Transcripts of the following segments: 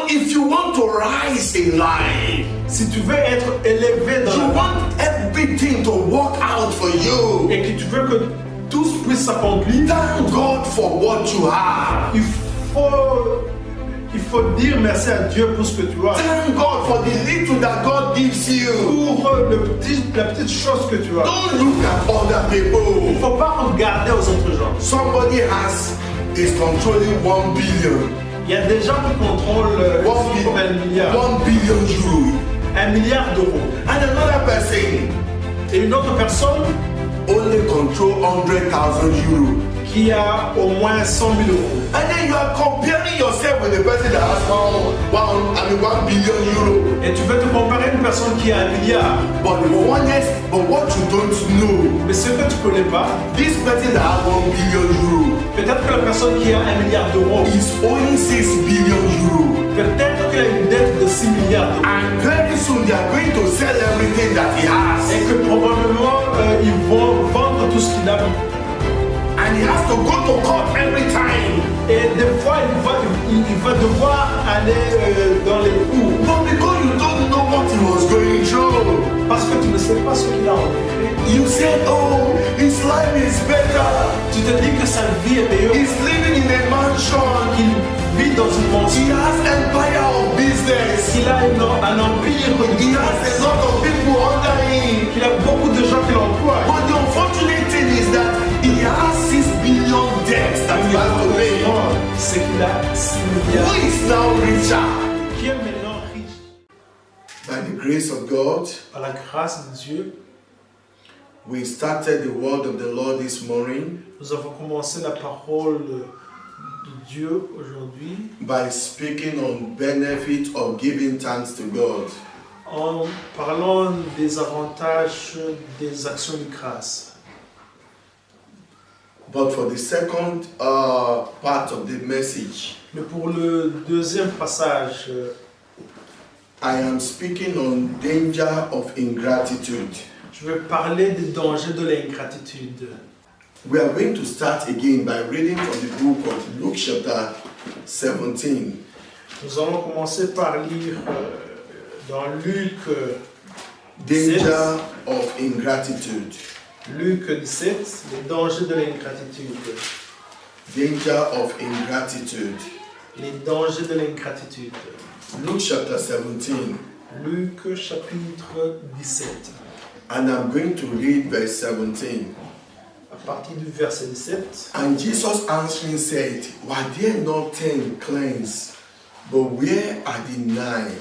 if you want to rise in life, si tu veux être élevé dans you la vie, want everything to work out for you, et que tu veux que tout puisse s'accomplir, thank God for what you have. il faut dire merci à Dieu pour ce que tu as. Thank God for the little that God gives you. Pour la petite chose que tu as. Don't look at other Il people. ne faut pas regarder aux autres gens. Somebody is controlling 1 billion. Il y a des gens qui contrôlent 1 milliard. 1 billion euros. 1 milliard d'euros. And another person Et une autre personne only control 100,000 euros. qui a au moins 100 000 euros. And then you are comparing yourself with the person that has 1 billion euros. Et tu veux te comparer à une personne qui a 1 milliard. But what you don't know, Mais ce que tu ne connais pas, this person that has 1 billion euros peut-être que la personne qui a 1 milliard d'euros, is owing 6 billion euros. peut-être qu'il a une dette de 6 milliards d'euros. And very soon they are going to sell everything that he has. Et que probablement ils vont vendre tout ce qu'il a. And he has to go to court every time. Et des fois il va devoir aller dans les cours. But because you don't know what he was going through, Parce que tu ne sais pas ce qu'il a rencontré. you said, oh, his life is better. Tu te dis que sa vie est meilleure. He's living in a mansion. Qu'il vit dans une He mansion. has empire of business. Qu'il a un empire. He has a lot of people under him. Qu'il a beaucoup de gens qui l'emploient. But the unfortunate thing is that he has 6 billion debts that he has to pay. C'est qu'il a 6 Who milliards. is now richer? Qui est maintenant riche? By the grace of God, Par la grâce de Dieu, we started the word of the Lord this morning nous avons commencé la parole de Dieu aujourd'hui by speaking on benefit of giving thanks to God. en parlant des avantages des actions de grâce. But for the second part of the message, Mais pour le deuxième passage, I am speaking on danger of ingratitude. je vais parler des dangers de l'ingratitude. We are going to start again by reading from the book of Luke chapter 17. Nous allons commencer par lire dans Luc Danger of ingratitude. Luc 17, les dangers de l'ingratitude. Danger of ingratitude. Les dangers de l'ingratitude. Luke chapter 17. Luc chapitre 17. And I'm going to read verse 17. À partir du verset 17. And Jesus answering said, were there not 10 cleansed? But where are the 9?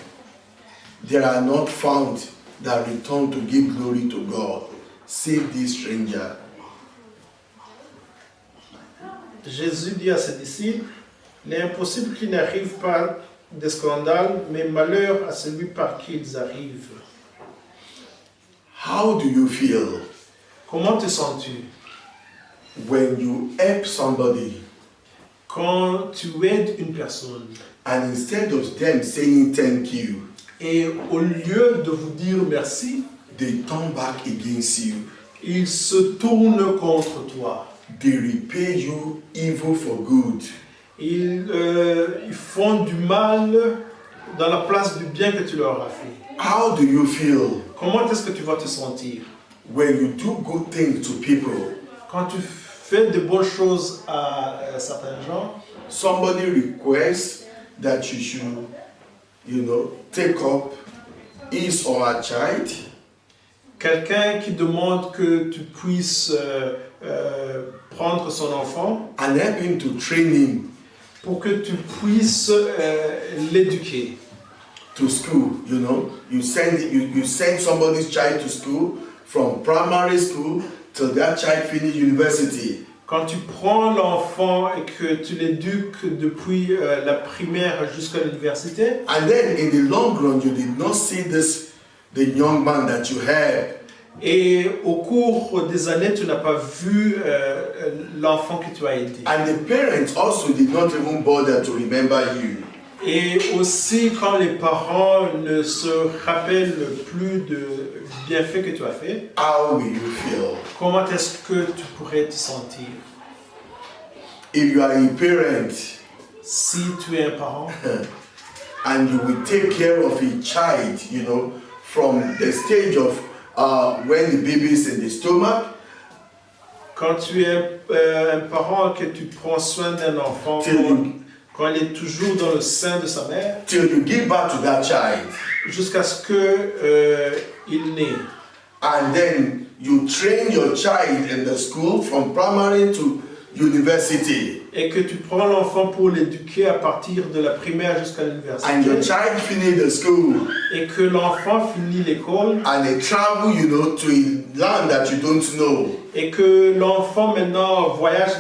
There are not found that return to give glory to God, save this stranger. Jésus dit à ses disciples, il est impossible qu'il n'arrive pas des scandales, mais malheur à celui par qui ils arrivent. How do you feel Comment te sens-tu when you help somebody quand tu aides une personne and instead of them saying thank you, et au lieu de vous dire merci, they turn back against you? ils se tournent contre toi. They repay you evil for good. Ils font du mal dans la place du bien que tu leur as fait. How do you feel Comment est-ce que tu vas te sentir when you do good things to people? quand tu fais de bonnes choses à certains gens? Somebody requests that you should, take up his or her child. Quelqu'un qui demande que tu puisses prendre son enfant And help him to train him pour que tu puisses l'éduquer. to school. You send somebody's child to school from primary school till that child finish university. Quand tu prends l'enfant et que tu l'éduques depuis la primaire jusqu'à l'université, And then in the long run, you did not see the young man that you had. et au cours des années, tu n'as pas vu l'enfant que tu as aidé. And the parents also did not even bother to remember you. Et aussi, quand les parents ne se rappellent plus de bienfaits que tu as fait, How will you feel? comment est-ce que tu pourrais te sentir? If you are a parent Si tu es un parent and you will take care of a child, you know, from the stage of when the baby is in the stomach. Quand tu es un parent, que tu prends soin d'un enfant quand il est toujours dans le sein de sa mère, till you give birth to that child, jusqu'à ce que il naît. and then you train your child in the school from primary to university. Et que tu prends l'enfant pour l'éduquer à partir de la primaire jusqu'à l'université. And your child finish the school. Et que l'enfant finit l'école. And they travel, you know, to a land that you don't know. Et que l'enfant maintenant voyage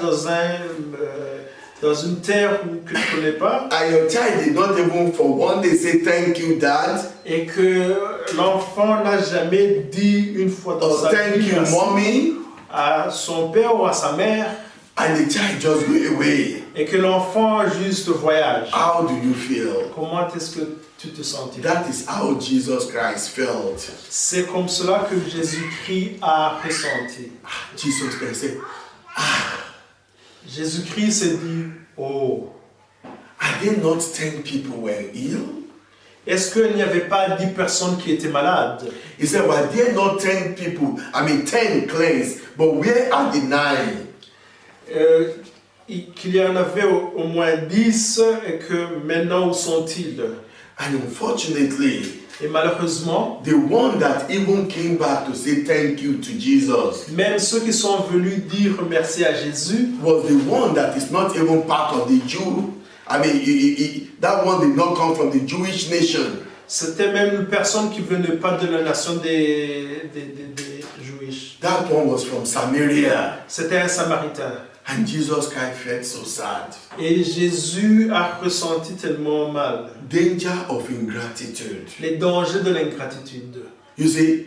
dans une terre que tu ne connais pas. And your child did not even for one day say thank you, Dad. Et que l'enfant n'a jamais dit une fois dans sa thank vie you, Mommy. À son père ou à sa mère. And the child just go away. Et que l'enfant juste voyage. How do you feel? Comment est-ce que tu te sentirais? That is how Jesus Christ felt. C'est comme cela que Jésus-Christ a ressenti. Jesus Christ said, Jésus-Christ s'est dit, oh. Are there not 10 people were ill? Est-ce qu'il n'y avait pas 10 personnes qui étaient malades? He said, were there not 10 people? 10 cleansed, but where are the 9? Qu'il y en avait au moins 10 et que maintenant où sont-ils? And unfortunately, et malheureusement, the one that even came back to say thank you to Jesus, même ceux qui sont venus dire merci à Jésus, was the one that is not even part of the Jew. That one did not come from the Jewish nation. C'était même une personne qui venait pas de la nation des Juifs. That one was from Samaria. C'était un Samaritain. And Jesus Christ felt so sad. Et Jésus a ressenti tellement mal. Danger of ingratitude. Les dangers de l'ingratitude. You see,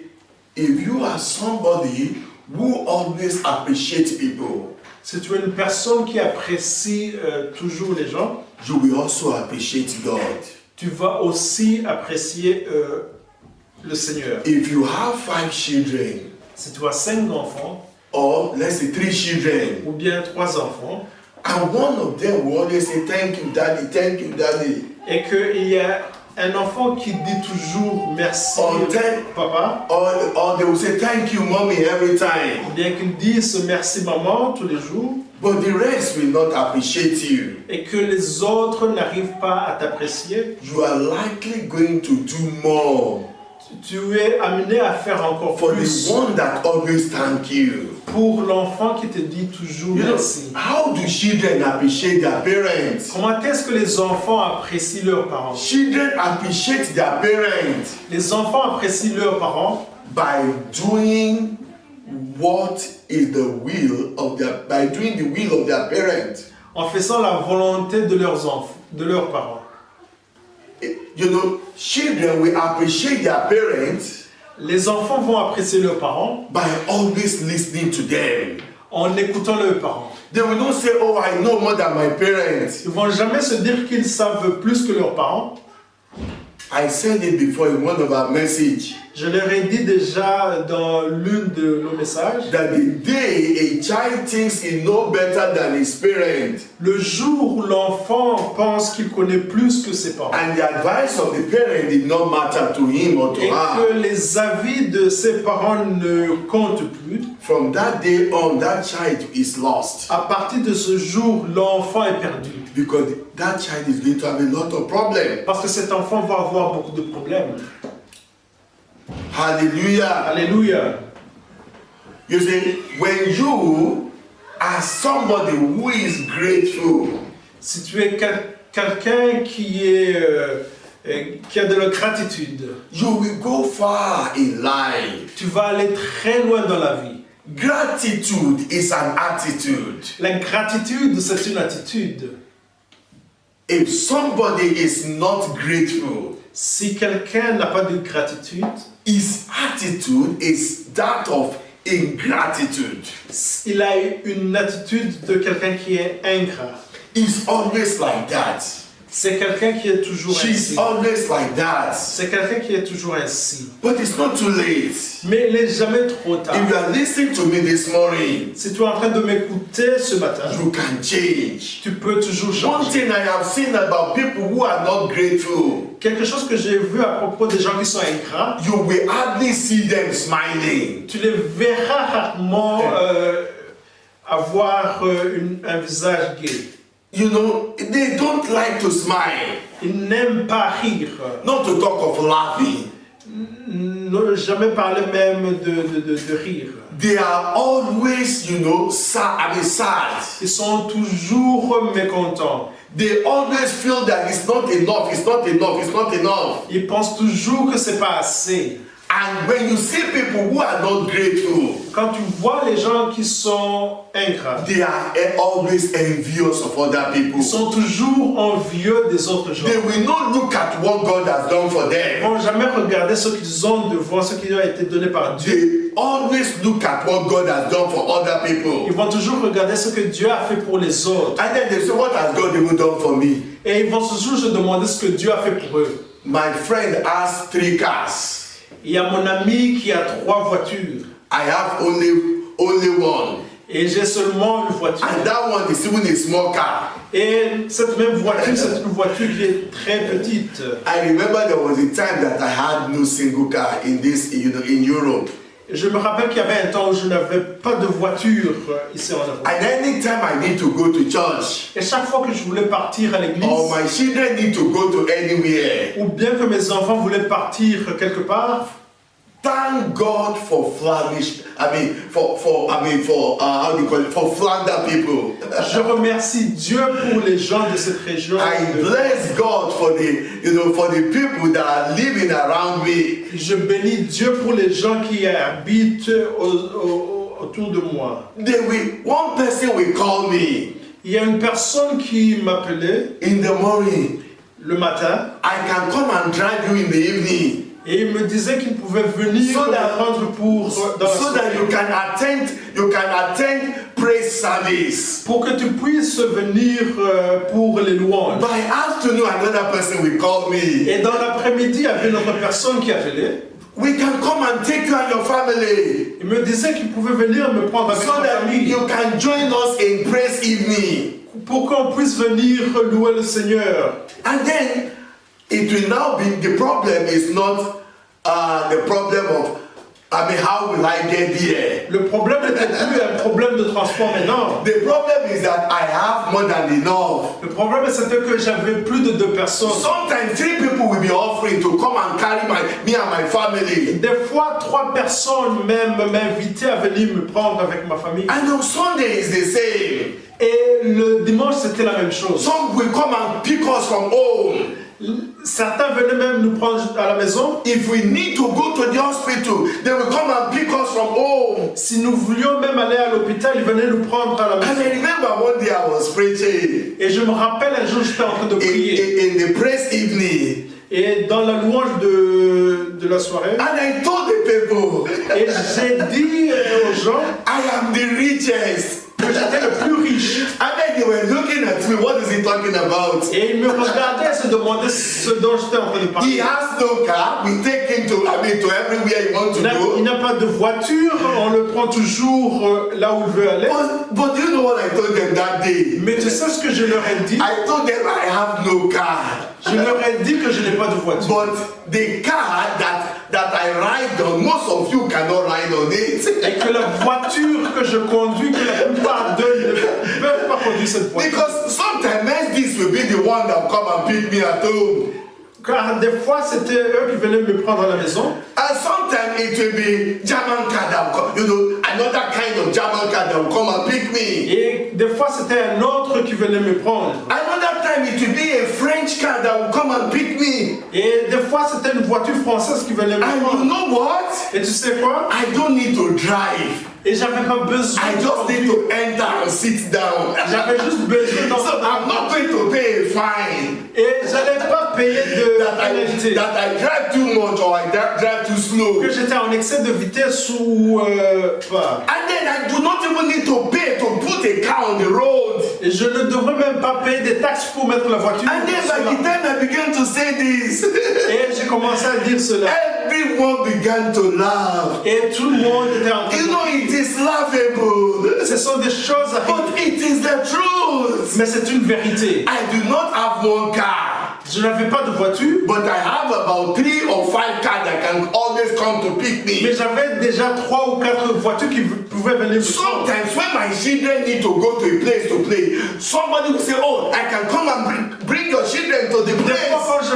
if you are somebody who always appreciates people, si tu es une personne qui apprécie toujours les gens, you will also appreciate God. Tu vas aussi apprécier le Seigneur. If you have 5 children, si tu as 5 enfants, or let's say 3 children, ou bien 3 enfants, and one of them will always say thank you, Daddy, thank you, Daddy. Et qu'il y a un enfant qui dit toujours merci, papa. Or they will say thank you, Mommy, every time. Ou bien qu'ils disent merci, maman, tous les jours. But the rest will not appreciate you. Et que les autres n'arrivent pas à t'apprécier. You are likely going to do more. Tu es amené à faire encore for plus. The one that always thank you. Pour l'enfant qui te dit toujours merci. How do children appreciate their parents? Comment est-ce que les enfants apprécient leurs parents? Children appreciate their parents. Les enfants apprécient leurs parents by doing what is the will of their, by doing the will of their parents. En faisant la volonté de leurs enfants, de leurs parents. You know, children will appreciate their parents. Les enfants vont apprécier leurs parents by always listening to them. En écoutant leurs parents. They will not say, "Oh, I know more than my parents." Ils vont jamais se dire qu'ils savent plus que leurs parents. I said it before in one of our messages. Je leur ai dit déjà dans l'une de nos messages. That the day a child thinks he knows better than his parents. Le jour où l'enfant pense qu'il connaît plus que ses parents. And the advice of the parent did not matter to him or to her. Et que les avis de ses parents ne comptent plus. From that day on, that child is lost. À partir de ce jour, l'enfant est perdu. Because that child is going to have a lot of problems. Parce que cet enfant va avoir beaucoup de problèmes. Hallelujah. Alléluia. You see, when you are somebody who is grateful, si tu es quelqu'un qui a de la gratitude, you will go far in life. Tu vas aller très loin dans la vie. Gratitude is an attitude. La gratitude, c'est une attitude. If somebody is not grateful, si quelqu'un n'a pas de gratitude, his attitude is that of ingratitude. Il a une attitude de quelqu'un qui est ingrat. He's always like that. C'est quelqu'un qui est toujours She's ainsi. always like that. C'est quelqu'un qui est toujours ainsi. But it's not too late. Mais il n'est jamais trop tard. If you are listening to me this morning, Si tu es en train de m'écouter ce matin, you can change. tu peux toujours One changer. thing I have seen about people who are not grateful, Quelque chose que j'ai vu à propos des gens qui sont ingrats, you will hardly see them smiling. tu les verras rarement avoir un visage gai. You know, they don't like to smile. Ils n'aiment pas rire. Not to talk of laughing. Ne jamais parler même de rire. They are always, you know, sad. Ils sont toujours mécontents. They always feel that it's not enough, it's not enough, it's not enough. Ils pensent toujours que c'est pas assez. And when you see people who are not grateful, Quand tu vois les gens qui sont ingrats, they are always envious of other people. ils sont toujours envieux des autres gens. They will not look at what God has done for Ils them. vont jamais regarder ce qu'ils ont devant, ce qui leur a été donné par Dieu. They always look at what God has done for other Ils people. vont toujours regarder ce que Dieu a fait pour les autres. And then they say, what has God even done for me? Et ils vont toujours se demander ce que Dieu a fait pour eux. My friend has 3 cars. Il y a mon ami qui a 3 voitures. I have only one. Et j'ai seulement une voiture. And that one is even a small car. Et cette même voiture, c'est une voiture qui est très petite. I remember there was a time that I had no single car in this, you know, in Europe. Je me rappelle qu'il y avait un temps où je n'avais pas de voiture ici en Europe. And anytime I need to go to church, Et chaque fois que je voulais partir à l'église, or my children need to go to anywhere, ou bien que mes enfants voulaient partir quelque part, thank God for Flemish, for Flanders people. je remercie Dieu pour les gens de cette région. I bless God for the people that are living around me. Je bénis Dieu pour les gens qui habitent autour de moi. One person will call me Il y a une personne qui m'appelait in the morning. le matin I can come and drive you in the evening. et il me disait qu'il pouvait venir So me that- prendre pour dans la So that soirée. you can attend praise service. Pour que tu puisses venir pour les louanges. By afternoon, another person will call me. Et dans l'après-midi, il y avait une autre personne qui appelait. We can come and take you and your family, Il me disait qu'il pouvait venir me prendre avec so sa that famille. you can join us in praise evening. Pour qu'on puisse venir louer le Seigneur. And then it will now be, the problem is not the problem of, how will I get there? Le problème n'était plus un problème de transport maintenant. The problem is that I have more than enough. Le problème c'était que j'avais plus de 2 personnes. Sometimes 3 people will be offering to come and carry me and my family. Des fois, 3 personnes même m'invitaient à venir me prendre avec ma famille. And on Sunday is the same. Et le dimanche, c'était la même chose. Some will come and pick us from home. Certains venaient même nous prendre à la maison. If we need to go to the hospital, they will come and pick us from home. Si nous voulions même aller à l'hôpital, ils venaient nous prendre à la And maison. I remember one day I was preaching Et je me rappelle un jour, j'étais en train de prier. in the praise evening. Et dans la louange de la soirée, And I told the people, et j'ai dit aux gens I am the richest. que j'étais le plus riche. And then they were looking at me, what is he talking about? Et ils me regardaient et se demandaient ce dont j'étais en train de He parler. has no car. We take him to everywhere he wants to Il go. n'a pas de voiture, on le prend toujours là où il veut aller. But do you know what I told them that day? Mais tu sais ce que je leur ai dit? I told them I have no car. Je leur ai dit que je n'ai pas de voiture. But the car that I ride on, most of you cannot ride on it. Et que la voiture que je conduis, que la plupart d'eux ne peuvent pas conduire cette voiture. Because sometimes this will be the one that come and pick me at home. Car des fois, c'était eux qui venaient me prendre à la maison. And sometimes it will be German car that will come, another kind of German car that will come and pick me. Et des fois, c'était un autre qui venait me prendre. Another time it will be a French car that will come and pick me. Et des fois, c'était une voiture française qui venait me And you prendre. know what? Et tu sais quoi? I don't need to drive. Et j'avais pas besoin I de just need conduire. to enter and sit down. J'avais juste besoin So I'm not going to pay a fine Et j'allais pas payer de pénalité. that I drive too much or I drive too slow. Que j'étais en excès de vitesse ou pas. And then I do not even need to pay to put a car on the road. Et je ne devrais même pas payer des taxes pour mettre la voiture. And then sur by la- the time I began to say this, Et j'ai commencé à dire cela. everyone began to laugh. Et tout le monde était en train You de know, it is laughable, Ce sont des choses à rire. but it is the truth. Mais c'est une vérité. I do not have one car, Je n'avais pas de voiture, but I have about 3 or 5 cars that can always come to pick mais me. j'avais déjà 3 ou 4 voitures qui pouvaient venir me prendre. Sometimes when my children need to go to a place to play, somebody will say, oh, I can come and bring your children to the Des fois, place.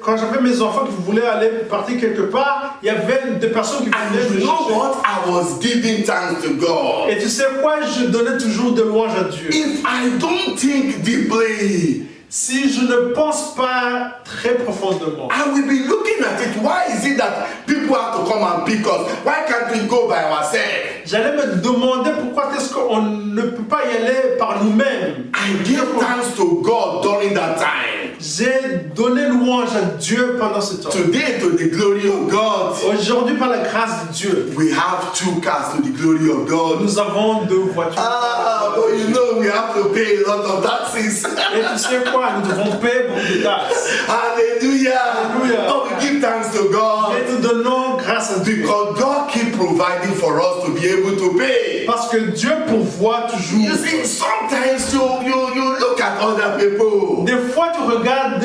quand j'avais mes enfants qui voulaient aller partir quelque part, il y avait des personnes qui venaient And me you know chercher. what? I was giving thanks to God. Et tu sais quoi? Je donnais toujours de louanges à Dieu. If I don't think deeply, Si je ne pense pas très profondément, I will be looking at it. Why is it that people have to come and pick us? Why can't we go by ourselves? j'allais me demander pourquoi est-ce qu'on ne peut pas y aller par nous-mêmes. I give thanks to God during that time. J'ai donné louange à Dieu pendant ce temps. Today, to the glory of God, Aujourd'hui, par la grâce de Dieu, we have 2 cars to the glory of God. nous avons 2 voitures. But you know we have to pay a lot of taxes. Et tu sais quoi? Nous devons payer beaucoup de taxes. Hallelujah. Hallelujah. Oh, we give thanks to God Et nous donnons grâce à Dieu. because God keep providing for us to be able to pay. Parce que Dieu pourvoit toujours. You see, sometimes you look at other people Des fois, tu regardes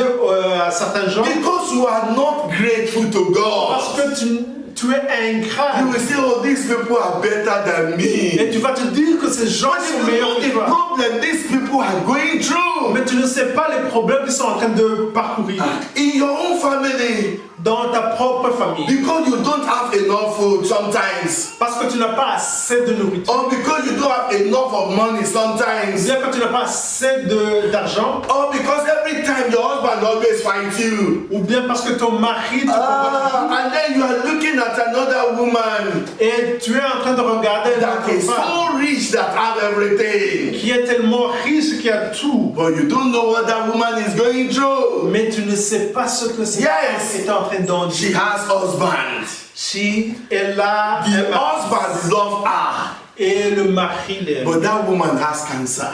à certains gens because you are not grateful to parce God. que tu es ingrat. You will say, oh, these people are better than Et me. tu vas te dire que ces gens But sont you meilleurs know que the toi. problem these people are going through. Mais tu ne sais pas les problèmes qu'ils sont en train de parcourir In your own family, dans ta propre famille. because you don't have enough food sometimes, Parce que tu n'as pas assez de nourriture. or because you don't have enough of money Ou sometimes, bien que tu n'as pas assez d'argent. or because every time your husband always fights you, Ou bien parce que ton mari te combat. and then you are looking at another woman Et tu es en train de regarder une that autre is femme so rich that have everything, qui est tellement riche, qui a tout. but you don't know what that woman is going through. Mais tu ne sais pas ce que cette Yes. femme est en train d'en She dire. has husband. Elle a The un mari. husband love her, Et le mari l'aime. but that woman has cancer.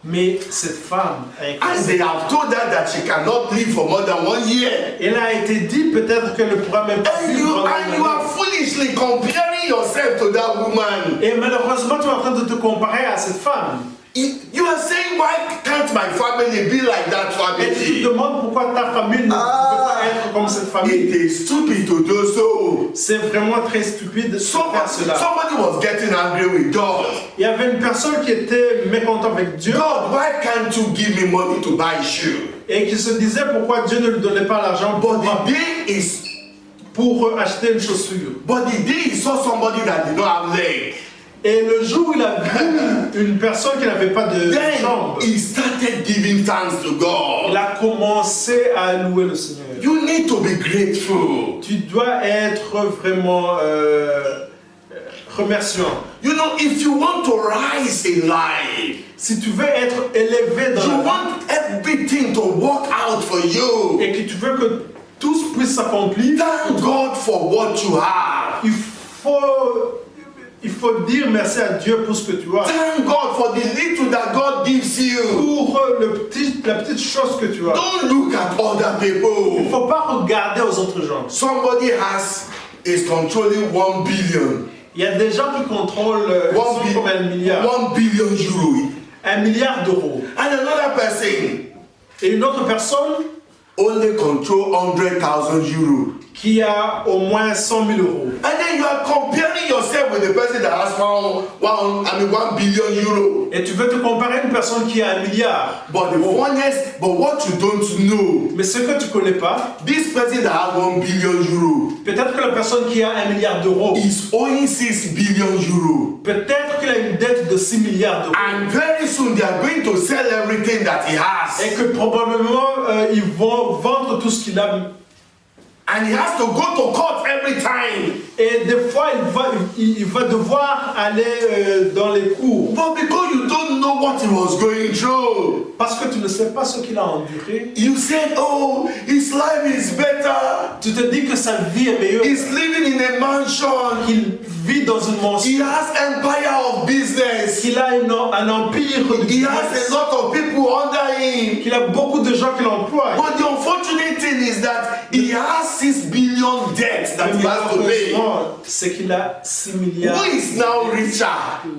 Mais cette femme a un And cancer. they have told her that she cannot live for more than 1 year. Elle a été dit peut-être qu'elle ne pourra même pas And you, vivre. and you are foolishly comparing yourself to that woman. Et malheureusement, tu es en train de te comparer à cette femme. You are saying, why can't my family be like that Et tu te family? demandes pourquoi ta famille ne peut pas être comme cette famille. It is stupid to do so. C'est vraiment très stupide de faire cela. Somebody was getting angry with God. Il y avait une personne qui était mécontente avec Dieu God, why can't you give me money to buy shoe? et qui se disait pourquoi Dieu ne lui donnait pas l'argent But the day is, pour acheter une chaussure. but the day he saw somebody that did not have leg, Et le jour où il a vu une personne qui n'avait pas de then jambes, he started giving thanks to il God. a commencé à louer le Seigneur. You need to be grateful. Tu dois être vraiment remerciant. You know, if you want to rise in life, Si tu veux être élevé dans you la vie want everything to work out for you. et que tu veux que tout puisse s'accomplir, Thank God for what you have. il faut dire merci à Dieu pour ce que tu as. Thank God for the little that God gives you. Pour la petite chose que tu as. Don't look at other Il ne people. faut pas regarder aux autres gens. Somebody is controlling 1 billion. Il y a des gens qui contrôlent ils sont comme 1 milliard. 1 billion euro. 1 milliard d'euros. And another person Et une autre personne only control 100,000 euros. qui a au moins 100 000 euros. And then you are comparing yourself with the person that has 1 billion euro. Et tu veux te comparer à une personne qui a 1 milliard. But what you don't know, Mais ce que tu ne connais pas, this person that has 1 billion euro peut-être que la personne qui a 1 milliard d'euros, is owing 6 billion euro. peut-être qu'il a une dette de 6 milliards d'euros. And very soon they are going to sell everything that he has. Et que probablement ils vont vendre tout ce qu'il a. And he has to go to court every time. Et des fois, il va devoir aller dans les cours. But because you don't know what he was going through, Parce que tu ne sais pas ce qu'il a enduré. you said, oh, his life is better. Tu te dis que sa vie est meilleure. He's living in a mansion. Qu'il vit dans une mansion. He has empire of business. Qu'il a un empire de He has a business. lot of people under him. Qu'il a beaucoup de gens qui l'emploient. But the unfortunate thing is that he has 6 billion debt that he has to pay. C'est qu'il a 6 milliards. Who is now richer?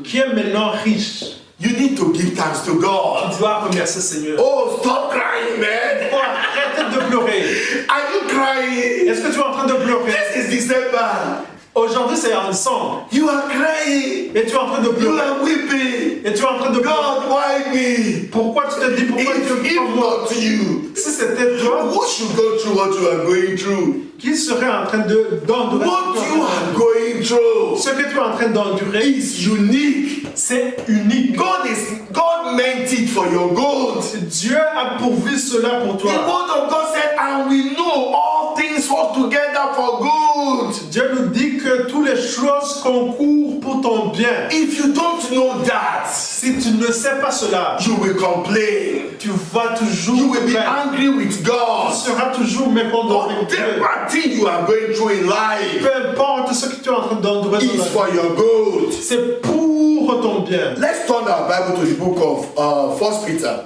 Qui est maintenant riche. You need to give thanks to God. Tu dois remercier le Seigneur. Oh, stop crying, man. Oh, arrête de pleurer. Are you crying? Est-ce que tu es en train de pleurer? This is December. Aujourd'hui, c'est en décembre. You are crying. Et tu es en train de You pleurer. are weeping. Et tu es en train de pleurer. God, why me? Pourquoi tu te dis pourquoi tu If pleures moi? not you, Si c'était toi, who should go through what you are going through? qui serait en train d'endurer What you are going through ce que tu es en train d'endurer? is unique. C'est unique. God meant it for your good. Dieu a pourvu cela pour The toi. word of God said, and we know all things work together for good. Dieu nous dit que toutes les choses concourent pour ton bien. If you don't know that, Si tu ne sais pas cela, you will complain. tu vas toujours You will be plaindre. angry with Tu God. seras toujours mécontent avec Dieu. Whatever thing you are going through in life Peu importe ce que tu es en train d'endurer dans is la for vie, your good. c'est pour ton bien. Let's turn our Bible to the book of 1 Peter.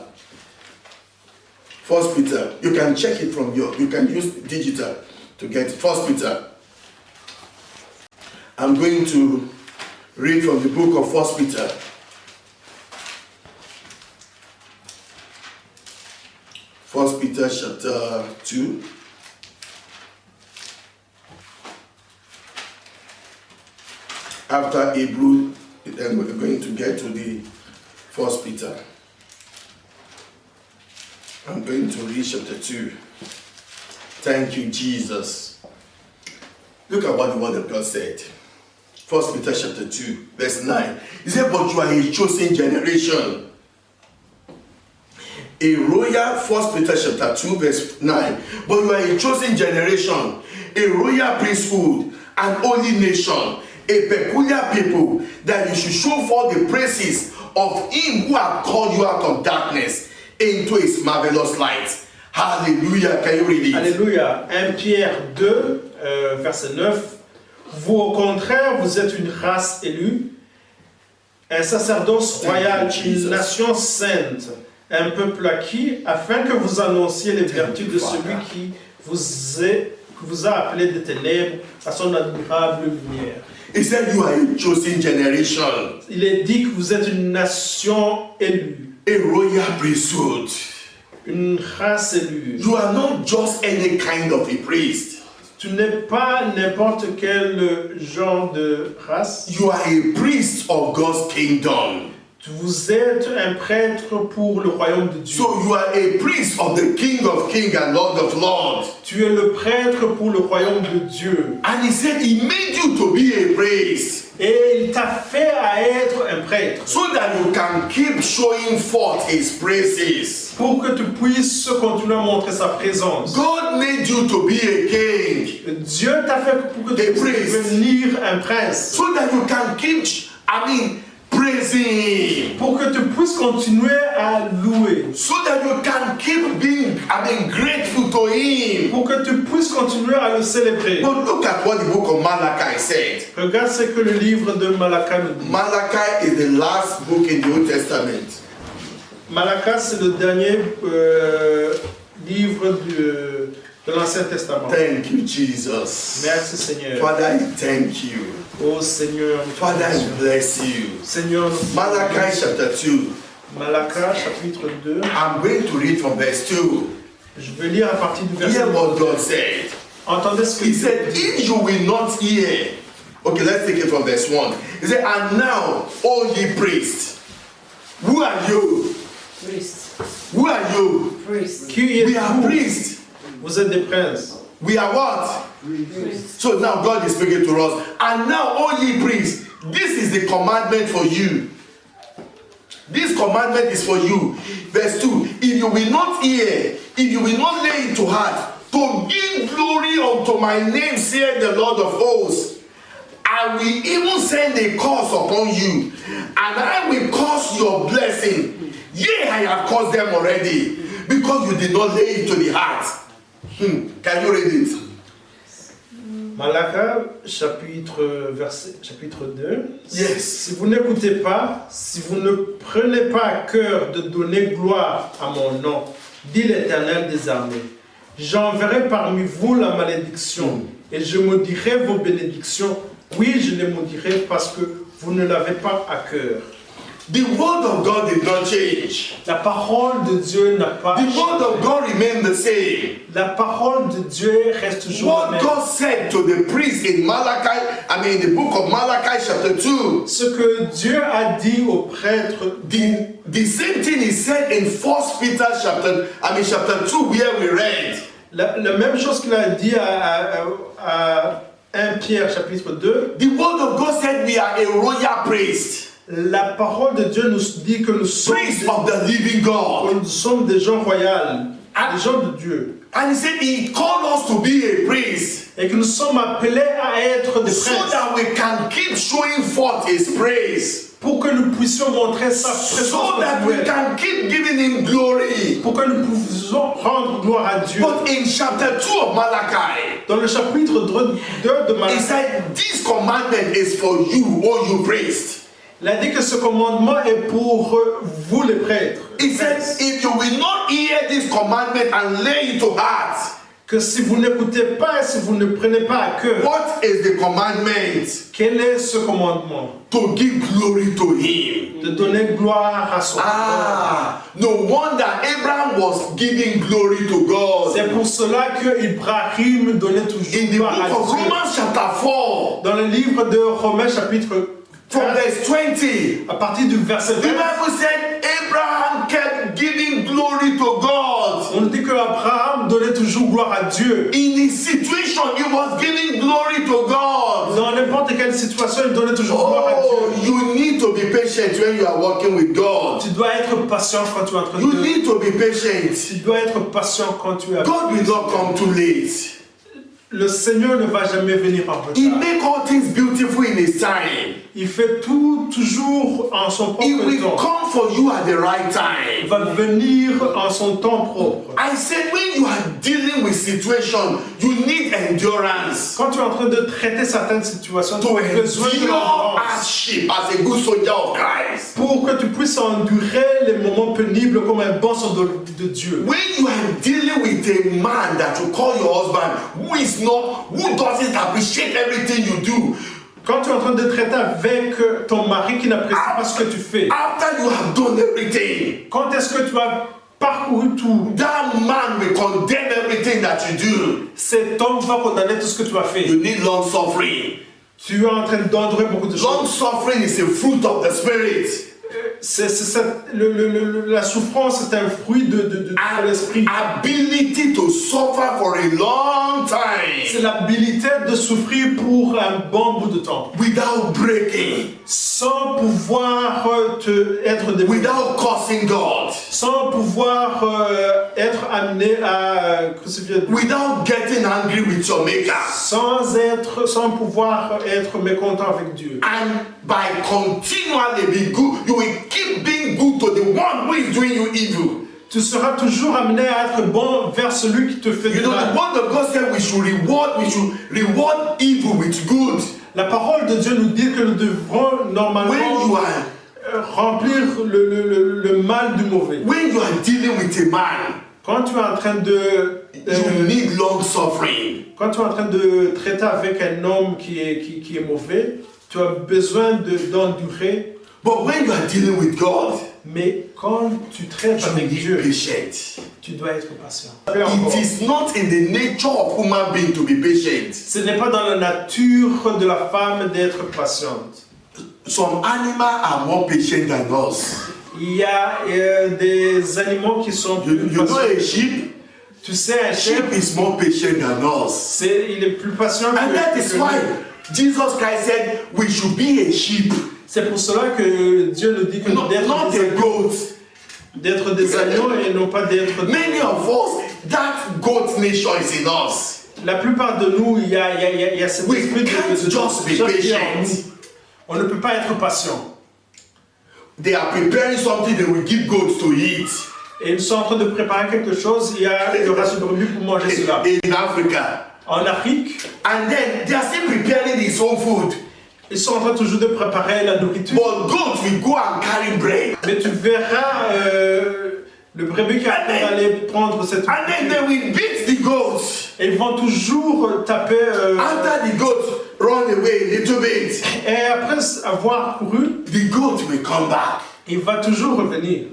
1 Peter. You can check it from you can use digital to get 1 Peter. I'm going to read from the book of 1 Peter. 1 Peter chapter 2. After Hebrew, then we're going to get to the 1 Peter. I'm going to read chapter 2. Thank you, Jesus. Look at what the word of God said. 1 Peter chapter 2, verse 9. He said, but you are a chosen generation. A royal, 1 Peter chapter 2, verse 9. But you are a chosen generation, a royal priesthood, an holy nation, a peculiar people, that you should show forth the praises of him who has called you out of darkness into his marvelous light. Hallelujah. Can you read it? Alléluia. 1 Pierre 2, verset 9. Vous, au contraire, vous êtes une race élue, un sacerdoce royal, une nation sainte, un peuple acquis, afin que vous annonciez les vertus de celui qui vous a appelé des ténèbres à son admirable lumière. He said you are a chosen generation. Il est dit que vous êtes une nation élue, A royal priesthood. une race élue. You are not just any kind of a priest. Tu n'es pas n'importe quel genre de race. You are a priest of God's kingdom. Vous êtes un prêtre pour le royaume de Dieu. So you are a priest of the King of Kings and Lord of Lords. Tu es le prêtre pour le royaume de Dieu. And he said he made you to be a priest. Et il t'a fait à être un prêtre. So that you can keep showing forth his praises. Pour que tu puisses continuer à montrer sa présence. God made you to be a king. Dieu t'a fait pour que tu puisses devenir un prince. So that you can keep, praising him. Pour que tu puisses continuer à louer. So that you can keep being, grateful to him. Pour que tu puisses continuer à le célébrer. But look at what the book of Malachi said. Regarde ce que le livre de Malachie nous dit. Malachi is the last book in the Old Testament. Malachie, c'est le dernier livre de l'Ancien Testament. Thank you, Jesus. Merci Seigneur. Father, I thank you. Oh Seigneur, Father, I bless you. Seigneur, Malachi chapter 2. Malachie chapitre 2. I'm going to read from verse 2. Je vais lire à partir du verset Hear 2. what God said. Entendez ce que He said, if you will not hear. Okay, let's take it from verse 1. He said, and now, O ye priests, who are you? Priest. Who are you? Priest. Qui We are êtes-vous? priests. Vous êtes des princes. We are what? Priest. So now God is speaking to us. And now, O ye priests, this is the commandment for you. This commandment is for you. Verse 2. If you will not hear, if you will not lay it to heart, to give glory unto my name, saith the Lord of hosts. I will even send a curse upon you, and I will cause your blessing. Yea, I have caused them already, because you did not lay it to the heart. Can you read it? Malachie, chapitre 2. Yes. Si vous n'écoutez pas, si vous ne prenez pas à cœur de donner gloire à mon nom, dit l'Éternel des armées, j'enverrai parmi vous la malédiction, et je maudirai vos bénédictions. Oui, je les maudirai parce que vous ne l'avez pas à cœur. The word of God did not change. La parole de Dieu n'a pas The word of changé. God remained the same. La parole de Dieu reste toujours la What même. God said to the priest in in the book of Malachi chapter 2, Ce que Dieu a dit aux prêtres, the same thing he said in 1 Peter chapter 2 where we read. la même chose qu'il a dit à 1 Pierre chapitre 2, The word of God said we are a royal priest, la parole de Dieu nous dit que nous sommes, priest of the living God. des gens royaux, des gens de Dieu, And he said he called us to be a priest et que nous sommes appelés à être des so prêtres that we can keep showing forth his praise, pour que nous puissions montrer sa présence so that we continuelle, can keep giving him glory. pour que nous puissions rendre gloire à Dieu. But in chapter 2 of Malachi, Dans le chapitre 2 de he Malachie, said, this commandment is for you, O you priests. il a dit que ce commandement est pour vous les prêtres. He said, if you will not hear this commandment and lay it to heart, Que si vous n'écoutez pas et si vous ne prenez pas à cœur, what is the commandment? quel est ce commandement? To give glory to him. De donner gloire à son nom. No wonder Abraham was giving glory to God. C'est pour cela que Ibrahim donnait In toujours the gloire à book of Dieu. Romans chapter 4, Dans le livre de Romains chapitre from 4, verse 20, à partir du verset the 20, Bible said Abraham kept giving glory to God. on dit que Abraham donnait toujours gloire à Dieu. In his situation, he was giving glory to God. Dans n'importe quelle situation, il donnait toujours gloire à Oh, Dieu. you need to be patient when you are working with God. Tu dois être patient quand tu es en train You de... need to be patient. Tu dois être patient quand tu es avec God will not come too late. Le Seigneur ne va jamais venir en He retard. make all things beautiful in his time. Il fait tout toujours en son He propre will temps. come for you at the right Il time. va venir en son temps propre. I said when you are dealing with situation, you need endurance Quand tu es en train de traiter certaines situations, tu to as besoin de endure l'endurance hardship as a good soldier of Christ. pour que tu puisses endurer les moments pénibles comme un bon soldat de Dieu. When you are dealing with a man that you call your husband, who doesn't appreciate everything you do, Quand tu es en train de traiter avec ton mari qui n'apprécie pas ce que tu fais, after you have done everything, quand est-ce que tu as parcouru tout, that man will condemn everything that you do. cet homme va condamner tout ce que tu as fait. You need long suffering. Tu es en train d'endurer beaucoup de Long choses. suffering is a fruit of the spirit. La souffrance est un fruit de l'esprit. Ability to suffer for a long C'est time l'habilité de souffrir pour un bon bout de temps, without breaking, sans pouvoir être détruit, without cursing God, sans pouvoir être amené à crucifier, without getting angry with your maker, sans pouvoir être mécontent avec Dieu. and by continually be good, you will keep being good to the one who is doing you evil. Tu seras toujours amené à être bon vers celui qui te fait You du know, the mal. word of God said we should reward evil with good. La parole de Dieu nous dit que nous devrons When you normalement are remplir le mal du mauvais. when you are dealing with a man, Quand tu es en train de you need long suffering. quand tu es en train de traiter avec un homme qui est mauvais, tu as besoin d'endurer. But when you are dealing with God, Mais quand tu traites you avec need Dieu, patient. tu dois être patient. It is not in the nature of human being to be patient. Ce n'est pas dans la nature de la femme d'être patiente. Some animals are more patient than us. Il y a des animaux qui sont plus You know patients. a sheep? Tu sais, un chien, Sheep is more patient than us. il est plus patient And that is why Jesus Christ said we should be a sheep, C'est pour cela que Dieu nous dit que not a goat. d'être des agneaux et non pas d'être des... Many of us, that goat nature is in us. La plupart de nous, il y a cet We esprit can't de just be qui est en patient. nous. On ne peut pas être patient. They are preparing something they will give goats to eat Et ils sont en train de préparer quelque chose, il y aura ce brebis pour manger cela. in Africa. En Afrique, And then they are still preparing his own food. ils sont en train toujours de préparer la nourriture. But goats will go and carry bread. Mais tu verras le brebis qui est en train d'aller prendre cette And then they will beat the goats. Et ils vont toujours taper. After the goats run away a little bit, Et après avoir couru, the goat will come back. il va toujours revenir.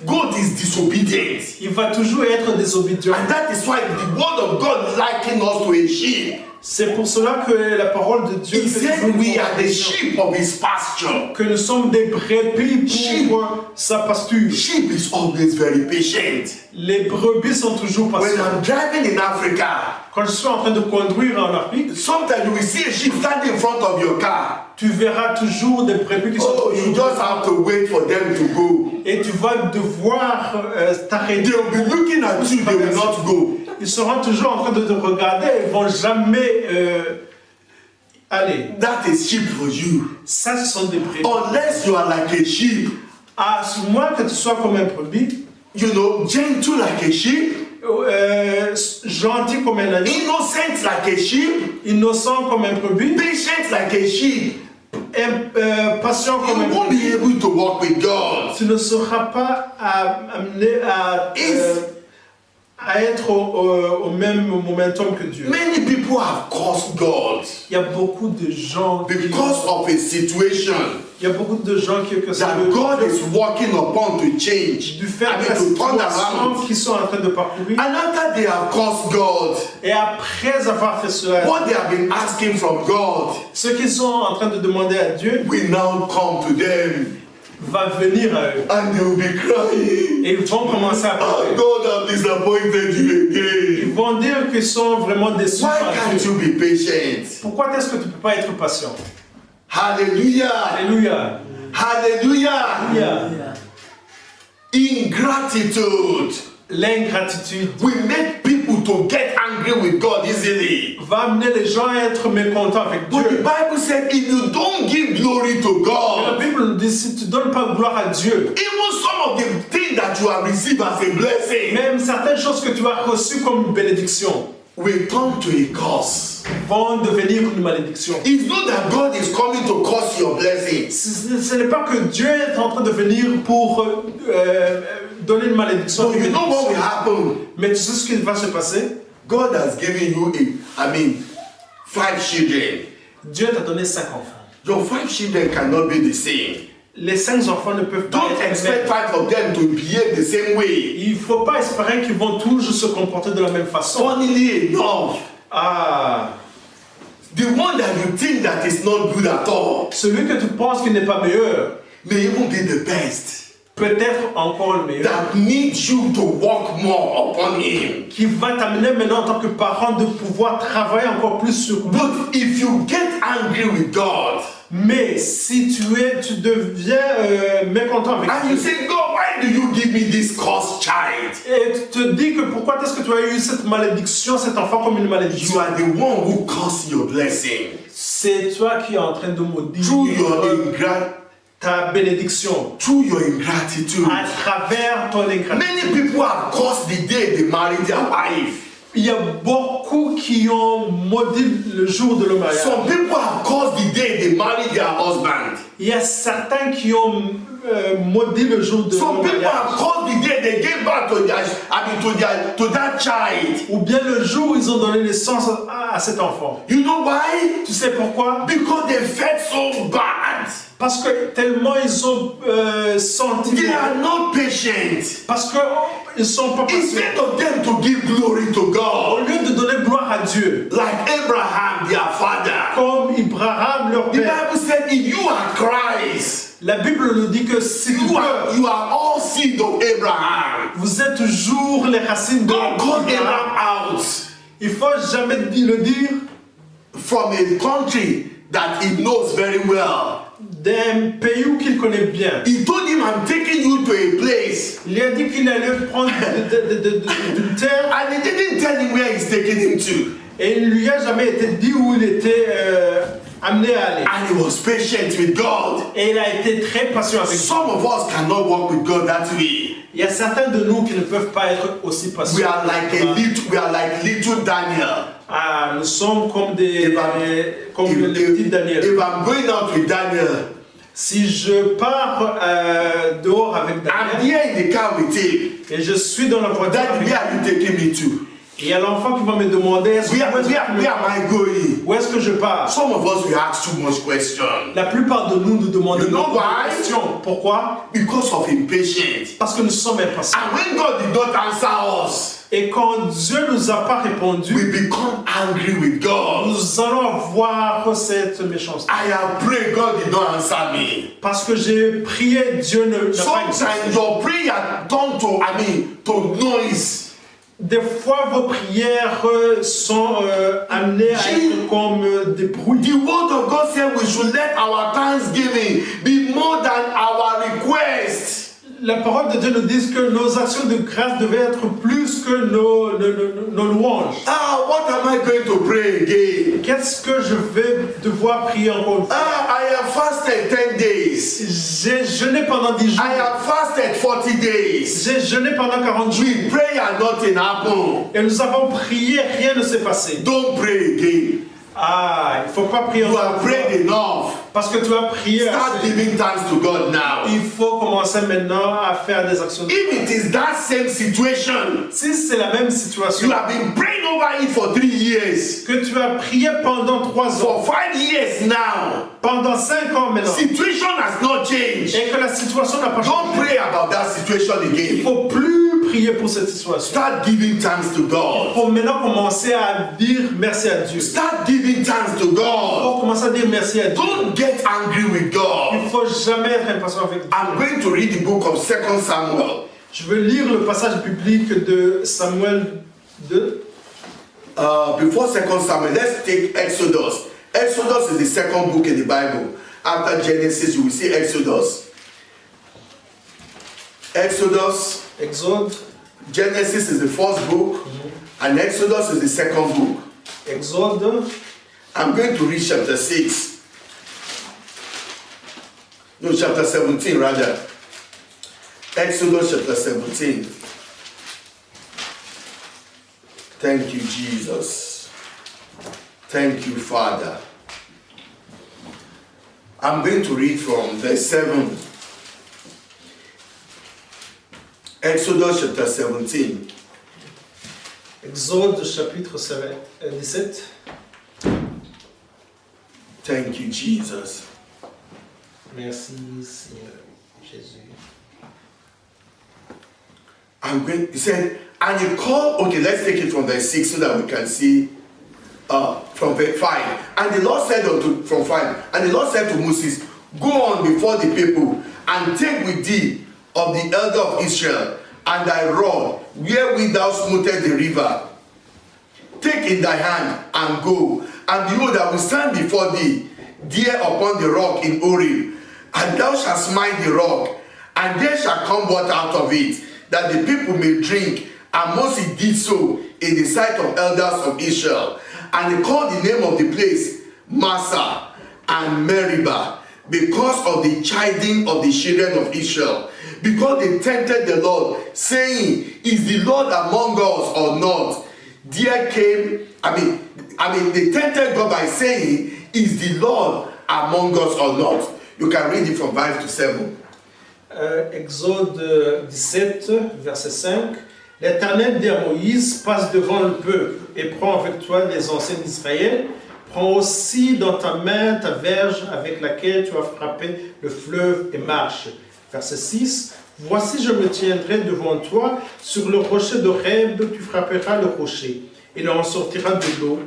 Goat is disobedient. Il va toujours être désobéissant. And that is why the word of God likened us to a sheep. C'est pour cela que la parole de Dieu He fait said toujours we une are the comparaison. sheep of his pasture. Que nous sommes des brebis Sheep. pour sa pasture. Sheep is always very patient. Les brebis sont toujours When patients. I'm driving in Africa, Quand je suis en train de conduire en Afrique, sometimes you will see a sheep standing in front of your car. tu verras toujours des brebis qui sont Oh, you toujours. just have to wait for them to go. Et tu vas devoir t'arrêter. They will be looking at you, they will not go. Ils seront toujours en train de te regarder, ils vont jamais aller. That is sheep for you. Ça, ce sont des brebis. Unless you are like a sheep, À ce moins que tu sois comme un brebis, you know, gentle like a sheep, gentil comme un agneau, innocent like a sheep, innocent comme un brebis, patient like a sheep, patient comme you un won't brebis. be able to walk with God. Tu ne seras pas amené à être au même momentum que Dieu. Many people have cursed God Il y a beaucoup de gens because of a situation il y a beaucoup de gens qui that God is working upon to change, du fait I de mean, la to turn situation around. qui sont en train de parcourir. And after they have cursed God, Et après avoir fait cela, what they have been asking from God ceux qui sont en train de demander à Dieu will now come to them va venir à eux. and they will be crying. Et ils vont commencer à Oh, pleurer. God, I've disappointed you again. Ils vont dire qu'ils sont vraiment déçus Why par can't Dieu. you be patient? Pourquoi est-ce que tu ne peux pas être patient? Hallelujah. Alléluia. Hallelujah. Alléluia. Ingratitude L'ingratitude will make people to get angry with God easily. va amener les gens à être mécontents avec But the Dieu. Bible said if you don't give glory to La God, Bible nous dit si tu ne donnes pas gloire à Dieu, even some of the things that you have received as a blessing même certaines choses que tu as reçues comme une bénédiction will turn to a curse. vont devenir une malédiction. It's not that God is coming to curse your blessings. Ce n'est pas que Dieu est en train de venir pour donner une malédiction. So you know what will happen? Mais tu sais ce qui va se passer? God has given you 5 children. Dieu t'a donné 5 enfants. Your 5 children cannot be the same. Les 5 enfants ne peuvent pas Don't être les expect mêmes. 5 of them to behave the same way. Il ne faut pas espérer qu'ils vont toujours se comporter de la même façon. Funnily enough, Ah, the one that you think that is not good at all celui que tu penses qu'il n'est pas meilleur, may even be the best. peut-être encore le meilleur, That needs you to work more upon him. qui va t'amener maintenant en tant que parent de pouvoir travailler encore plus sur lui. But if you get angry with God Mais si tu deviens mécontent avec and you Dieu, say, God, why do you give me this cursed child? et tu te dis que pourquoi est-ce que tu as eu cette malédiction, cet enfant comme une You malédiction, are the one who caused your blessing c'est toi qui es en train de maudire through your ta bénédiction ingratitude. à travers ton ingratitude. Many people have cursed the day they married their wife. Il y a beaucoup qui ont maudit le jour de leur mariage. Some people have cursed the day they married their husband. Il y a certains qui ont maudit le jour de leur Some people mariage. have cursed the day they gave birth to that child. Ou bien le jour où ils ont donné naissance à cet enfant. You know why? Tu sais pourquoi? Because they felt so bad. Parce que tellement ils ont senti. They are not patient. Parce qu'ils ne sont pas patients. Instead of them to give glory to Au God, lieu de donner gloire à Dieu, like Abraham, their father. comme Abraham leur The père, Bible said, if you are Christ, la Bible nous dit que si tu you peux, are all seed of Abraham. vous êtes toujours les racines de God called Abraham. Abraham out Il faut jamais le dire from a country that he knows very well. d'un pays où qu'il connaît bien. He told him, I'm taking you to a place. Il a dit qu'il allait prendre d'une terre And he didn't tell him where he's taking him to. et il ne lui a jamais été dit où il était amené à aller. And he was patient with God. Et il a été très patient avec Dieu. Some of us cannot walk with God that way. Il y a certains de nous qui ne peuvent pas être aussi patients. We are like little Daniel. Ah, nous sommes comme les petits Daniel. If I'm going out with Daniel, Si je pars dehors avec I'm Daniel here in the car with him. et je suis dans la voiture Daddy, avec where are you taking me to? et il y a l'enfant qui va me demander Where am I going? où est-ce que je pars. Some of us, we ask too much questions La plupart de nous nous demandent You know beaucoup de why? questions. Pourquoi? because of impatience. Parce que nous sommes impatients. And when God did not answer us, Et quand Dieu ne nous a pas répondu, we become angry with God. nous allons avoir cette méchanceté. I have prayed, God did not answer me. Parce que j'ai prié, Dieu n'a pas Sometimes exaucé. your prayer turn to noise. Des fois, vos prières sont amenées à être comme des bruits. The word of God said we should let our thanksgiving be more than our request. La parole de Dieu nous dit que nos actions de grâce devaient être plus que nos louanges. What am I going to pray again? Qu'est-ce que je vais devoir prier encore une fois? I have fasted 10 days. J'ai jeûné pendant 10 jours. I have fasted 40 days. J'ai jeûné pendant 40 jours. We pray and nothing happened. Et nous avons prié, rien ne s'est passé. Don't pray again. Ah, il ne faut pas prier You encore have une fois. prayed enough. Parce que tu as prié Start assez. giving thanks to God now. Il faut commencer maintenant à faire des actions. If it is that same situation, Si c'est la même situation, you have been praying over it for 3 years, que tu as prié pendant 3 ans, for 5 years now, pendant 5 ans maintenant, situation has not changed. et que la situation n'a pas Don't changé, pray about that situation il ne again. faut plus prier pour cette situation. Start giving thanks to Il God. faut maintenant commencer à dire merci à Dieu. Il Start giving thanks to God. faut commencer à dire merci à Dieu. Don't get angry with Il God. ne faut jamais être impatient avec Dieu. I'm going to read the book of 2 Samuel. Je veux lire le passage biblique de Samuel 2. Before 2 Samuel, let's take Exodus. Exodus is the second book in the Bible. After Genesis, you will see Exodus. Exodus, Exode, Genesis is the first book, and Exodus is the second book. Exode, I'm going to read chapter 6. No, chapter 17 rather. Exodus chapter 17. Thank you, Jesus. Thank you, Father. I'm going to read from verse 7. Exodus chapter 17. Exode chapitre 17. Thank you, Jesus. Merci Seigneur Jésus. He said, and he called, okay, let's take it from verse 6 so that we can see from verse 5. And the Lord said from 5, and the Lord said to Moses, go on before the people and take with thee of the elder of Israel and thy rod wherewith thou smootest the river. Take in thy hand and go, and behold, I will stand before thee there upon the rock in Horeb, and thou shalt smite the rock, and there shall come water out of it, that the people may drink. And Moses did so in the sight of elders of Israel. And he called the name of the place Massa and Meribah, because of the chiding of the children of Israel. Because they tempted the Lord, saying, is the Lord among us or not? There came, they tempted God by saying, is the Lord among us or not? You can read it from 5 to 7. Exode 17, verset 5. L'Éternel dit à Moïse, passe devant le peuple et prends avec toi les anciens d'Israël. Prends aussi dans ta main ta verge avec laquelle tu as frappé le fleuve et marche. Verset 6. Voici, je me tiendrai devant toi sur le rocher d'Horeb, tu frapperas le rocher. Il en sortira de l'eau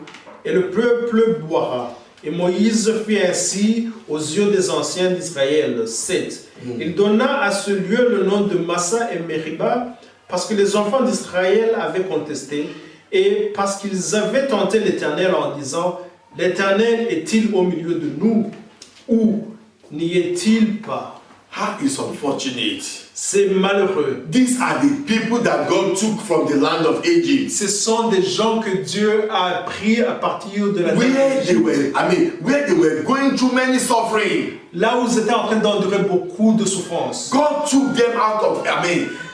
et le peuple boira. Et Moïse fit ainsi aux yeux des anciens d'Israël. 7. Il donna à ce lieu le nom de Massa et Meribah, parce que les enfants d'Israël avaient contesté, et parce qu'ils avaient tenté l'Éternel en disant, l'Éternel est-il au milieu de nous, ou N'y est-il pas? How is unfortunate. C'est malheureux. These are the people that God took from the land of Egypt. Ce sont des gens que Dieu a pris à partir de la terre d'Égypte. Where they were going through many suffering. Là où ils étaient en train d'endurer beaucoup de souffrances. God took them out of,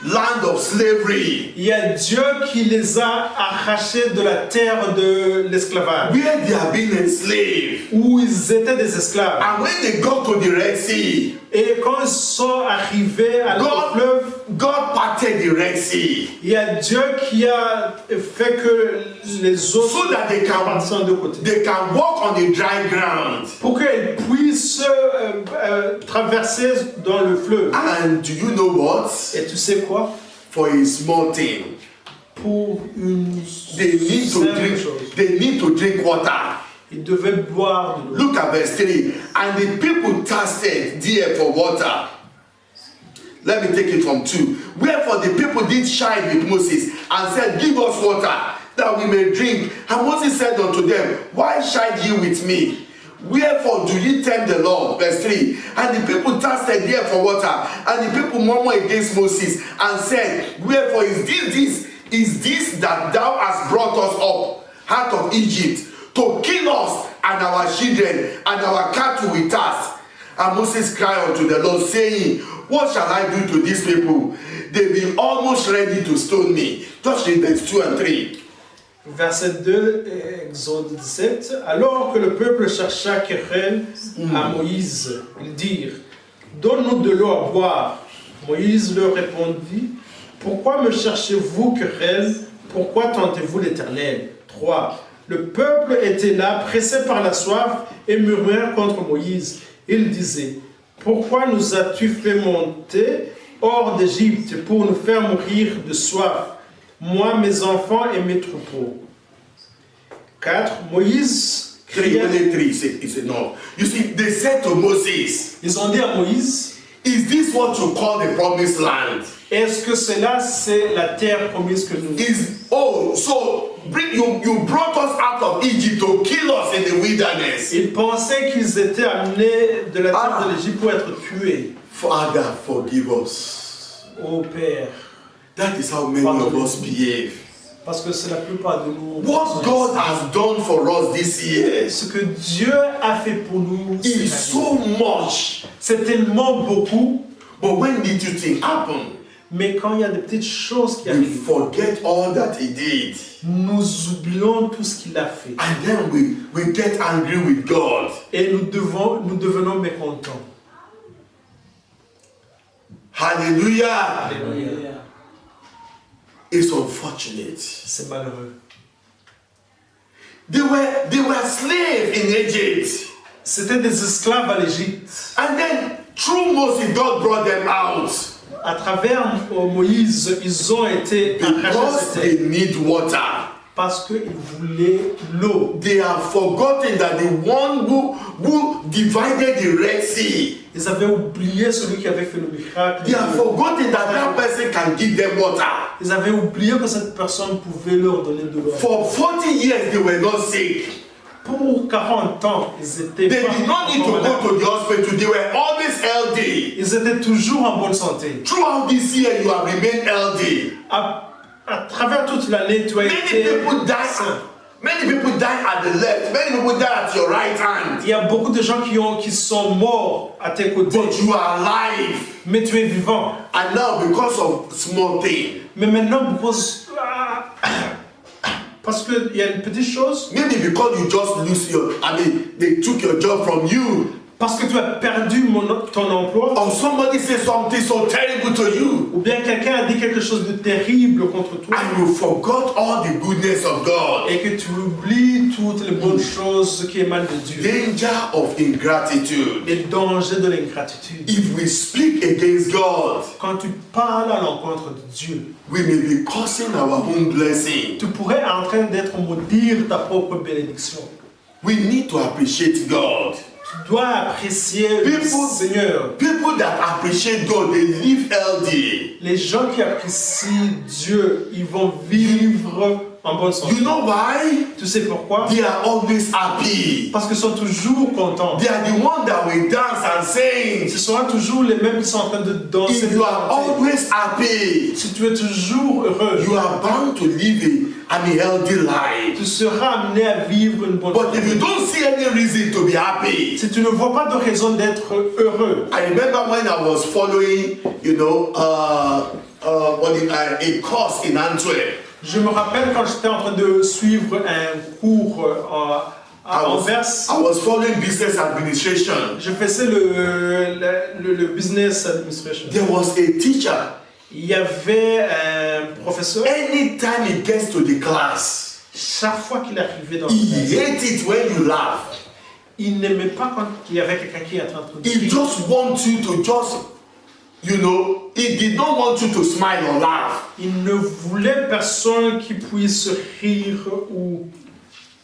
land of slavery. Il y a Dieu qui les a arrachés de la terre de l'esclavage. Where they have been enslaved. Où ils étaient des esclaves. And when they got to the Red Sea. Et quand ils sont arrivés à l'autre fleuve, God parted the Red Sea. il y a Dieu qui a fait que les autres so that they can walk on the dry ground. Pour qu'ils puissent traverser dans le fleuve. And do you know what? Et tu sais quoi? For a small thing. Pour une they need to drink water. Ils devaient boire de l'eau. Look at verse 3. And the people thirsted there for water. Let me take it from 2. Wherefore the people did chide with Moses and said, Give us water, that we may drink. And Moses said unto them, Why chide ye with me? Wherefore do ye tempt the Lord? Verse 3. And the people thirsted there for water. And the people murmured against Moses and said, Wherefore is this that thou hast brought us up out of Egypt, to kill us and our children and our cattle with us? And Moses cried unto the Lord, saying, What shall I do to these people? They be almost ready to stone me. Just read verse 2 and 3. Verset 2, Exode 17. Alors que le peuple chercha querelle à Moïse, ils dirent, Donne-nous de l'eau à boire. Moïse leur répondit, Pourquoi me cherchez-vous querelle? Pourquoi tentez-vous l'Éternel? 3. Le peuple était là, pressé par la soif, et murmurait contre Moïse. Il disait, Pourquoi nous as-tu fait monter hors d'Égypte pour nous faire mourir de soif, moi, mes enfants et mes troupeaux? 4. Moïse cria. No. You see, they said to Moses, Ils ont dit à Moïse, Is this what you call the promised land? Est-ce que cela c'est la terre promise que nous? You brought us out of Egypt to kill us in the wilderness. Ils pensaient qu'ils étaient amenés de la terre de l'Égypte pour être tués. Father, forgive us. Ô Père. That is how many of us behave. Parce que c'est la plupart de nous. What God has done for us this year, ce que Dieu a fait pour nous, is so much. C'est tellement beaucoup. But when did you think happen? Mais quand il y a des petites choses qui we arrivent, forget all that He did. Nous oublions tout ce qu'il a fait. And then we get angry with God. Et nous devenons mécontents. Hallelujah. Alléluia. It's unfortunate. C'est malheureux. They were slaves in Egypt. C'était des esclaves à l'Égypte. And then through Moses, God brought them out. À travers Moïse, ils ont été because they need water. Parce qu'ils voulaient l'eau. They have forgotten that the one who divided the Red Sea. Ils avaient oublié celui qui avait fait le miracle. They have forgotten that that person can give them water. Ils avaient oublié que cette personne pouvait leur donner de l'eau. For 40 years they were not sick. Pour 40 ans, ils étaient They did not need to go to the hospital. They were always healthy. Ils étaient toujours en bonne santé. Throughout this year, you have remained healthy. À travers toute l'année, tu as été sain. Many people die at the left. Many people die at your right hand. Il y a beaucoup de gens qui sont morts à tes côtés. But you are alive. Mais tu es vivant. And now, because of small thing. Mais maintenant, parce qu'il y a une petite chose. Maybe because you just lose they took your job from you. Parce que tu as perdu ton emploi. Or somebody said something so terrible to you. Ou bien quelqu'un a dit quelque chose de terrible contre toi. And you forgot all the goodness of God. Et que tu oublies toutes les bonnes choses qui émanent de Dieu. Danger of ingratitude. Les dangers de l'ingratitude. If we speak against God, quand tu parles à l'encontre de Dieu, we may be causing our own blessing. Tu pourrais en train d'être maudire ta propre bénédiction. We need to appreciate God. Tu dois apprécier le Seigneur. People that appreciate God, they live healthy. Les gens qui apprécient Dieu, ils vont vivre en bonne santé. You know why? Tu sais pourquoi? They are always happy. Parce qu'ils sont toujours contents. They are the ones that will dance and sing. Ce seront toujours les mêmes qui sont en train de danser. If you are always happy, Si tu es toujours heureux, you are bound to live a healthy life. tu seras amené à vivre une bonne But if vie. you don't see any reason to be happy, Si tu ne vois pas de raison d'être heureux, I remember when I was following, a course in Antwerp. je me rappelle quand j'étais en train de suivre un cours à Anvers, I was following business administration. je faisais le business administration. There was a teacher. Il y avait un professeur, Anytime he gets to the class, chaque fois qu'il arrivait dans la he classe, hates it when you laugh. il n'aimait pas quand il y avait quelqu'un qui était en train de He rire. just wants you to he did not want you to smile or laugh. Il ne voulait personne qui puisse rire ou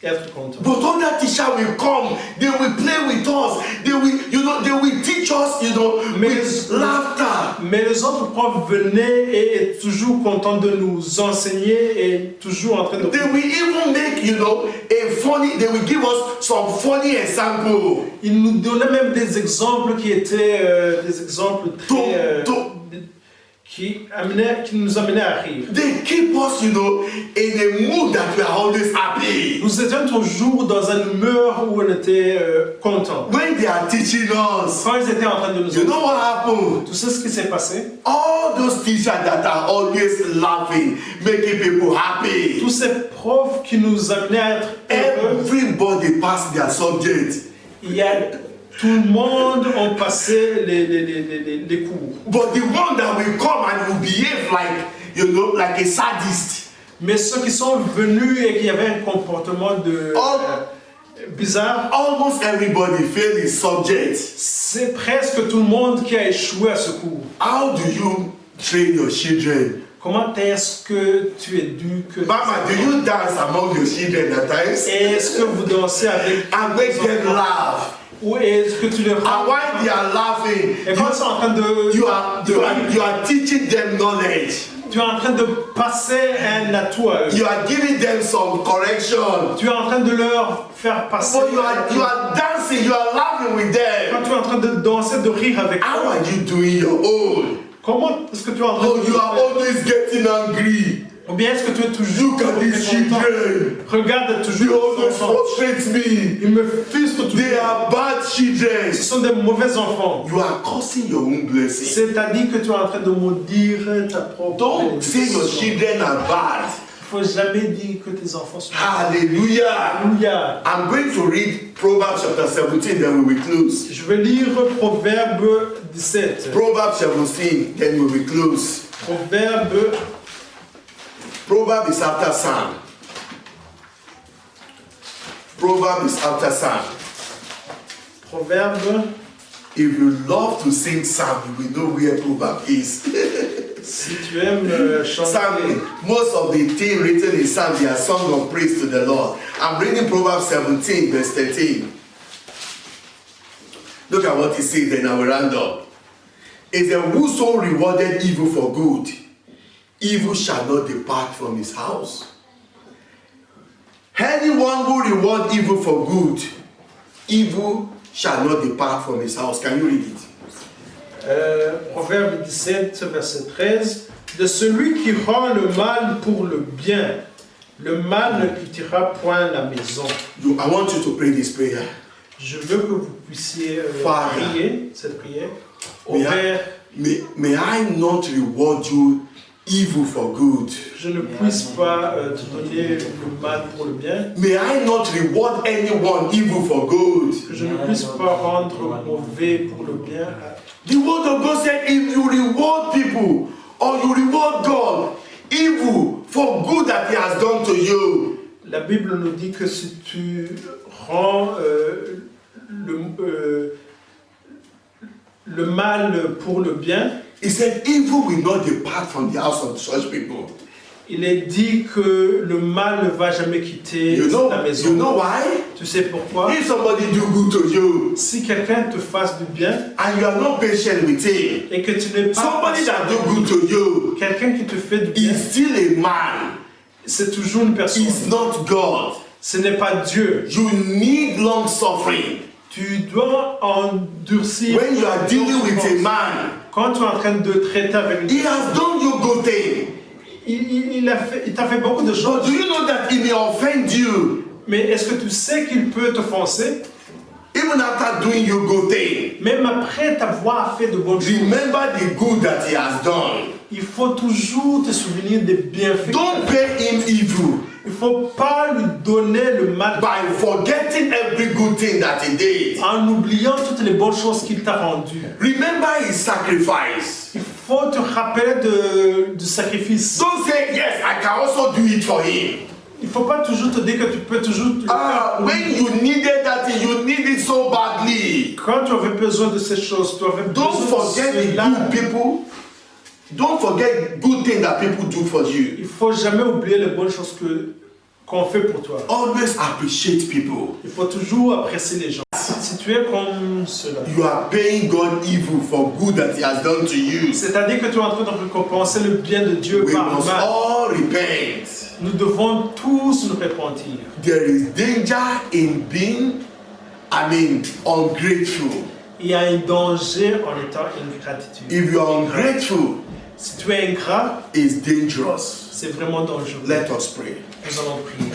être content. But other teacher will come, they will play with us, they will teach us, with laughter. Mais les autres profs venaient et étaient toujours contents de nous enseigner et toujours en train de... They will even make, they will give us some funny example. Ils nous donnaient même des exemples qui étaient des exemples très... qui nous amenaient à rire. They keep us, in a mood that we are always happy. Nous étions toujours dans une humeur où on était contents. When they are teaching us, Quand ils étaient en train de nous you know what happened? Tu sais ce qui s'est passé? All those teachers that are always laughing, making people happy. Tous ces profs qui nous amenaient à être heureux, Everybody passed their subject. tout le monde a passé les cours. But the one that will come and will behave like a sadist. Mais ceux qui sont venus et qui avaient un comportement bizarre, Almost everybody failed his subject. c'est presque tout le monde qui a échoué à ce cours. How do you train your children? Comment est-ce que tu éduques? Mama, do you dance among your children at times? Est-ce que vous dansez avec And make them laugh. Ou est-ce que tu les And while they are laughing, Et quand ils sont en train de... you are teaching them knowledge. Tu es en train de passer un atout à eux. You are giving them some correction. Tu es en train de leur faire passer... But you are dancing, you are laughing with them. Quand tu es en train de danser, de rire avec eux. How are you doing your own? Comment est-ce que tu es en train de... You are always getting angry. Ou bien est-ce que tu es toujours... Look at these children. Regarde They toujours... always frustrate me. Ils me frustrent toujours. They are bad children. Ce sont des mauvais enfants. You are causing your own blessing. C'est-à-dire que tu es en train de maudire ta propre... Don't say your children are bad. Il ne faut jamais dire que tes enfants sont... Hallelujah. Alléluia. I'm going to read Proverbs chapter 17, then we will close. Je vais lire Proverbe 17. Proverbs 17, then we will close. Proverb is after Psalm. Proverb is after Psalm. Proverbe. If you love to sing Psalm, you will know where Proverb is. Si tu aimes Psalm, chanter. most of the things written in Psalm, they are song of praise to the Lord. I'm reading Proverbs 17, verse 13. Look at what it says, then I will round up. It says, whoso rewarded evil for good, evil shall not depart from his house. Anyone who rewards evil for good, evil shall not depart from his house. Can you read it? Proverbe 17, verset 13. De celui qui rend le mal pour le bien, le mal ne quittera point la maison. I want you to pray this prayer. Je veux que vous puissiez prier cette prière. Au Père, may I not reward you evil for good. Je ne puisse pas te donner le mal pour le bien. May I not reward anyone evil for good. Que je ne puisse pas rendre mauvais pour le bien. The word of God said, if you reward people or you reward God evil for good that He has done to you. La Bible nous dit que si tu rends le mal pour le bien, He said, evil will not depart from the house of such people. Il est dit que le mal ne va jamais quitter la maison. You know why? Tu sais pourquoi? If somebody do good to you, si quelqu'un te fasse du bien, and you are not patient with him, et que tu n'es pas somebody that do good to you, quelqu'un qui te fait du bien, is still a man c'est toujours une personne. It's not God. Ce n'est pas Dieu. You need long suffering. Tu dois endurcir. When you are dealing with a man, Quand tu es en train de traiter avec une he has done you good thing. il t'a fait beaucoup de choses. But do you know that he may offend you Mais est-ce que tu sais qu'il peut t'offenser? even after doing you good thing? Même après t'avoir fait de bonnes choses. Remember the good that he has done. Il faut toujours te souvenir des bienfaits. Don't pay him evil Il ne faut pas lui donner le mal by forgetting every good thing that he did. en oubliant toutes les bonnes choses qu'il t'a rendues. Remember his sacrifice. Il faut te rappeler du sacrifice. Don't say, yes, I can also do it for him. Il ne faut pas toujours te dire que tu peux toujours le faire. When you needed that thing, you need it so badly. Quand tu avais besoin de ces choses, tu avais Don't besoin forget de the cela. good people. Don't forget good things that people do for you. Il ne faut jamais oublier les bonnes choses qu'on fait pour toi. Always appreciate people. Il faut toujours apprécier les gens. Si tu es comme cela, You are paying God evil for good that he has done to you. c'est-à-dire que tu es en train de récompenser le bien de Dieu We par le must mal. all repent. Nous devons tous nous repentir. There is danger in being, ungrateful. Il y a un danger en étant ingratitude. If you are ungrateful, Si tu es ingrat, it's dangerous. c'est vraiment dangereux. Let us pray. Nous allons prier.